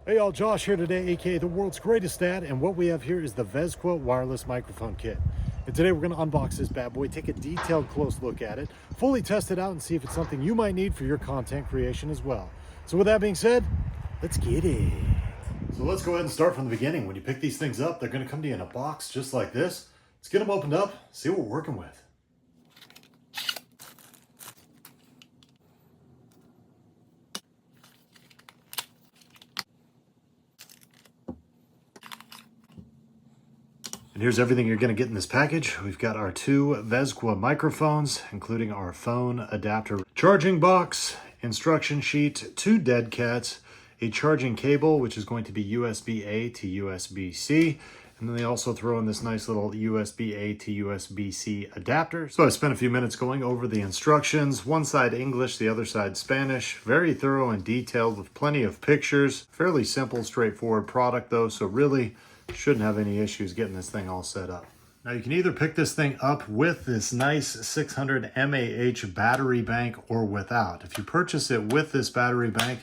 Hey y'all, Josh here today, aka the world's greatest dad, and what we have here is the Vezqua Wireless Microphone Kit. And today we're going to unbox this bad boy, take a detailed close look at it, fully test it out, and see if it's something you might need for your content creation as well. So with that being said, let's get it. So let's go ahead and start from the beginning. When you pick these things up, they're going to come to you in a box just like this. Let's get them opened up, see what we're working with. And here's everything you're going to get in this package. We've got our two Vezqua microphones, including our phone adapter charging box, instruction sheet, two dead cats, a charging cable, which is going to be USB-A to USB-C, and then they also throw in this nice little USB-A to USB-C adapter. So I spent a few minutes going over the instructions, one side English, the other side Spanish. Very thorough and detailed with plenty of pictures. Fairly simple, straightforward product though, so really shouldn't have any issues getting this thing all set up. Now you can either pick this thing up with this nice 600 mAh battery bank or without. If you purchase it with this battery bank,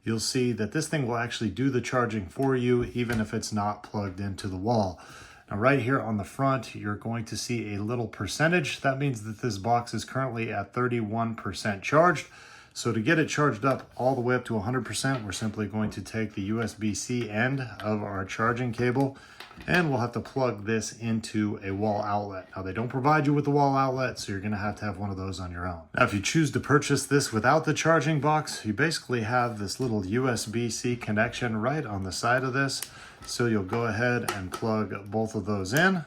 you'll see that this thing will actually do the charging for you even if it's not plugged into the wall. Now right here on the front, you're going to see a little percentage. That means that this box is currently at 31% charged. So to get it charged up all the way up to 100%, we're simply going to take the USB-C end of our charging cable and we'll have to plug this into a wall outlet. Now they don't provide you with the wall outlet, so you're gonna have to have one of those on your own. Now if you choose to purchase this without the charging box, you basically have this little USB-C connection right on the side of this. So you'll go ahead and plug both of those in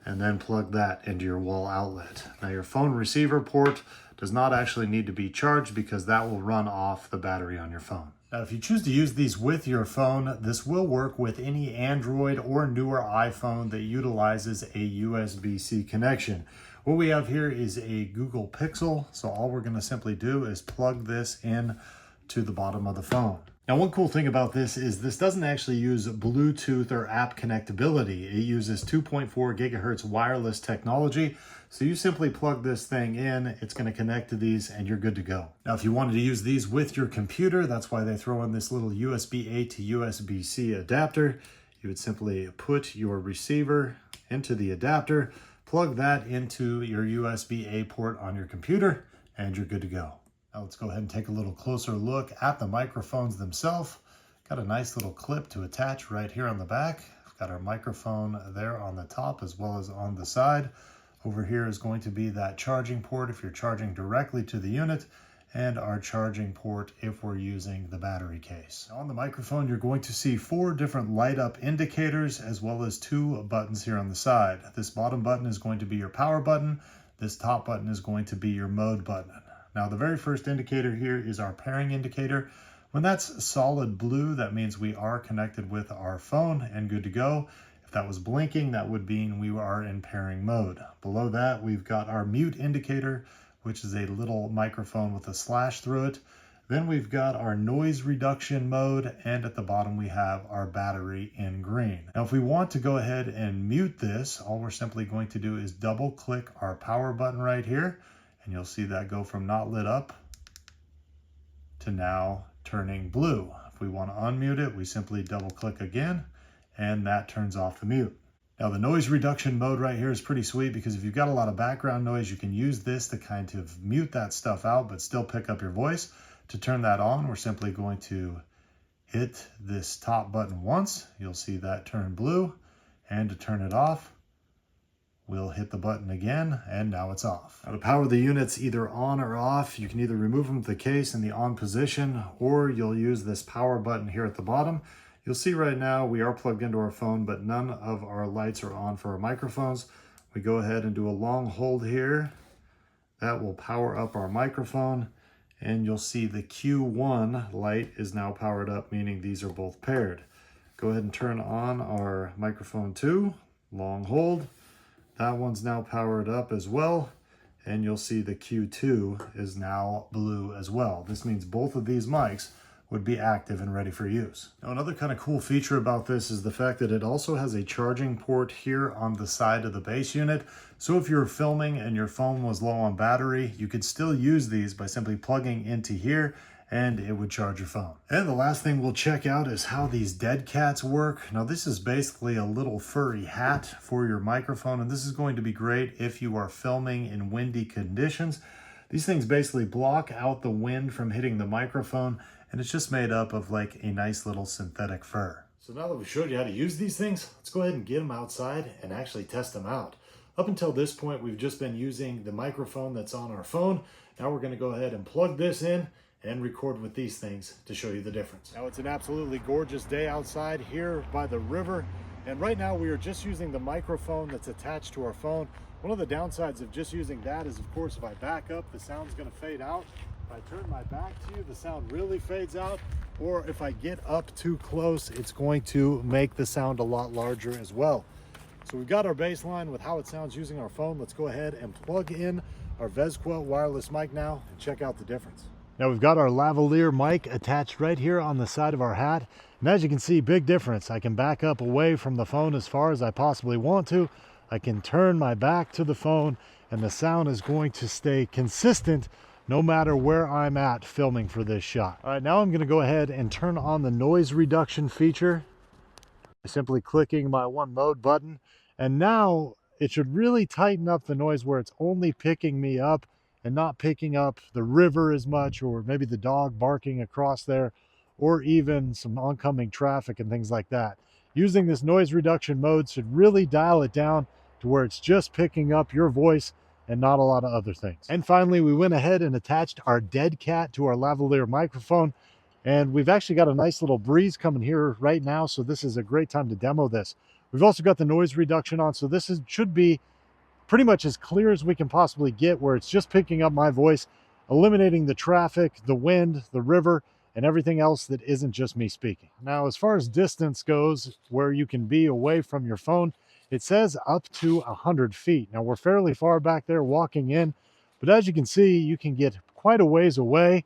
and then plug that into your wall outlet. Now your phone receiver port does not actually need to be charged because that will run off the battery on your phone. Now, if you choose to use these with your phone, this will work with any Android or newer iPhone that utilizes a USB-C connection. What we have here is a Google Pixel, so all we're gonna simply do is plug this in to the bottom of the phone. Now, one cool thing about this is this doesn't actually use Bluetooth or app connectability. It uses 2.4 gigahertz wireless technology. So you simply plug this thing in, it's going to connect to these, and you're good to go. Now, if you wanted to use these with your computer, that's why they throw in this little USB-A to USB-C adapter. You would simply put your receiver into the adapter, plug that into your USB-A port on your computer, and you're good to go. Now let's go ahead and take a little closer look at the microphones themselves. Got a nice little clip to attach right here on the back. We've got our microphone there on the top as well as on the side. Over here is going to be that charging port if you're charging directly to the unit, and our charging port if we're using the battery case. On the microphone, you're going to see 4 different light up indicators as well as 2 buttons here on the side. This bottom button is going to be your power button. This top button is going to be your mode button. Now, the very first indicator here is our pairing indicator. When that's solid blue, that means we are connected with our phone and good to go. If that was blinking, that would mean we are in pairing mode. Below that, we've got our mute indicator, which is a little microphone with a slash through it. Then we've got our noise reduction mode, and at the bottom we have our battery in green. Now, if we want to go ahead and mute this, all we're simply going to do is double click our power button right here, and you'll see that go from not lit up to now turning blue. If we want to unmute it, we simply double click again, and that turns off the mute. Now the noise reduction mode right here is pretty sweet because if you've got a lot of background noise, you can use this to kind of mute that stuff out, but still pick up your voice. To turn that on, we're simply going to hit this top button once. You'll see that turn blue, and to turn it off, we'll hit the button again, and now it's off. Now to power the units either on or off, you can either remove them from the case in the on position, or you'll use this power button here at the bottom. You'll see right now we are plugged into our phone, but none of our lights are on for our microphones. We go ahead and do a long hold here. That will power up our microphone, and you'll see the Q1 light is now powered up, meaning these are both paired. Go ahead and turn on our microphone 2, long hold. That one's now powered up as well, and you'll see the Q2 is now blue as well. This means both of these mics would be active and ready for use. Now, another kind of cool feature about this is the fact that it also has a charging port here on the side of the base unit. So if you're filming and your phone was low on battery, you could still use these by simply plugging into here and it would charge your phone. And the last thing we'll check out is how these dead cats work. Now this is basically a little furry hat for your microphone, and this is going to be great if you are filming in windy conditions. These things basically block out the wind from hitting the microphone, and it's just made up of like a nice little synthetic fur. So now that we've showed you how to use these things, let's go ahead and get them outside and actually test them out. Up until this point, we've just been using the microphone that's on our phone. Now we're going to go ahead and plug this in and record with these things to show you the difference. Now it's an absolutely gorgeous day outside here by the river, and right now we are just using the microphone that's attached to our phone. One of the downsides of just using that is, of course, if I back up, the sound's going to fade out. If I turn my back to you, the sound really fades out. Or if I get up too close, it's going to make the sound a lot larger as well. So we've got our baseline with how it sounds using our phone. Let's go ahead and plug in our Vezqua wireless mic now and check out the difference. Now we've got our lavalier mic attached right here on the side of our hat. And as you can see, big difference. I can back up away from the phone as far as I possibly want to. I can turn my back to the phone, and the sound is going to stay consistent no matter where I'm at filming for this shot. All right, now I'm going to go ahead and turn on the noise reduction feature by simply clicking my one mode button. And now it should really tighten up the noise where it's only picking me up and not picking up the river as much, or maybe the dog barking across there, or even some oncoming traffic and things like that. Using this noise reduction mode should really dial it down to where it's just picking up your voice and not a lot of other things. And finally, we went ahead and attached our dead cat to our lavalier microphone, and we've actually got a nice little breeze coming here right now, so this is a great time to demo this. We've also got the noise reduction on, so this should be pretty much as clear as we can possibly get, where it's just picking up my voice, eliminating the traffic, the wind, the river, and everything else that isn't just me speaking. Now, as far as distance goes, where you can be away from your phone, it says up to 100 feet. Now, we're fairly far back there walking in, but as you can see, you can get quite a ways away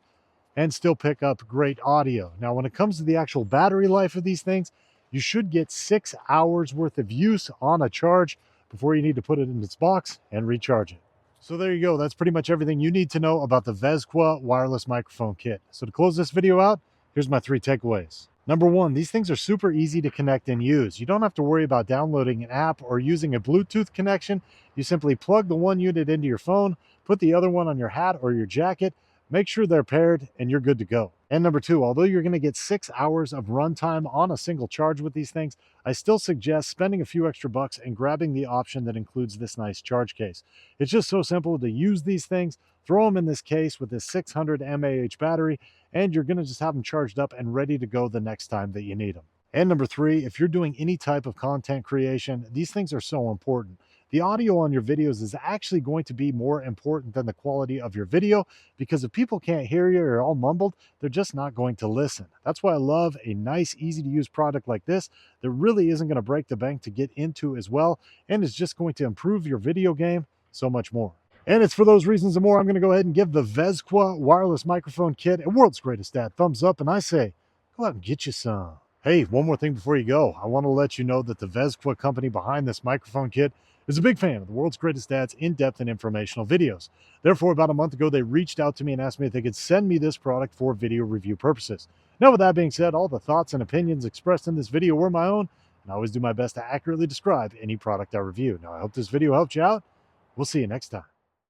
and still pick up great audio. Now, when it comes to the actual battery life of these things, you should get 6 hours worth of use on a charge before you need to put it in its box and recharge it. So there you go. That's pretty much everything you need to know about the Vezqua wireless microphone kit. So to close this video out, here's my 3 takeaways. Number 1, these things are super easy to connect and use. You don't have to worry about downloading an app or using a Bluetooth connection. You simply plug the one unit into your phone, put the other one on your hat or your jacket, make sure they're paired, and you're good to go. And number 2, although you're going to get 6 hours of runtime on a single charge with these things, I still suggest spending a few extra bucks and grabbing the option that includes this nice charge case. It's just so simple to use these things. Throw them in this case with this 600 mAh battery, and you're going to just have them charged up and ready to go the next time that you need them. And number 3, if you're doing any type of content creation, these things are so important. The audio on your videos is actually going to be more important than the quality of your video, because if people can't hear you or all mumbled, they're just not going to listen. That's why I love a nice, easy to use product like this that really isn't going to break the bank to get into as well, and is just going to improve your video game so much more. And it's for those reasons and more, I'm going to go ahead and give the Vezqua wireless microphone kit a world's greatest dad thumbs up, and I say, go out and get you some. Hey, one more thing before you go. I want to let you know that the Vezqua company behind this microphone kit is a big fan of the world's greatest dad's in-depth and informational videos. Therefore, about a month ago, they reached out to me and asked me if they could send me this product for video review purposes. Now, with that being said, all the thoughts and opinions expressed in this video were my own, and I always do my best to accurately describe any product I review. Now, I hope this video helped you out. We'll see you next time.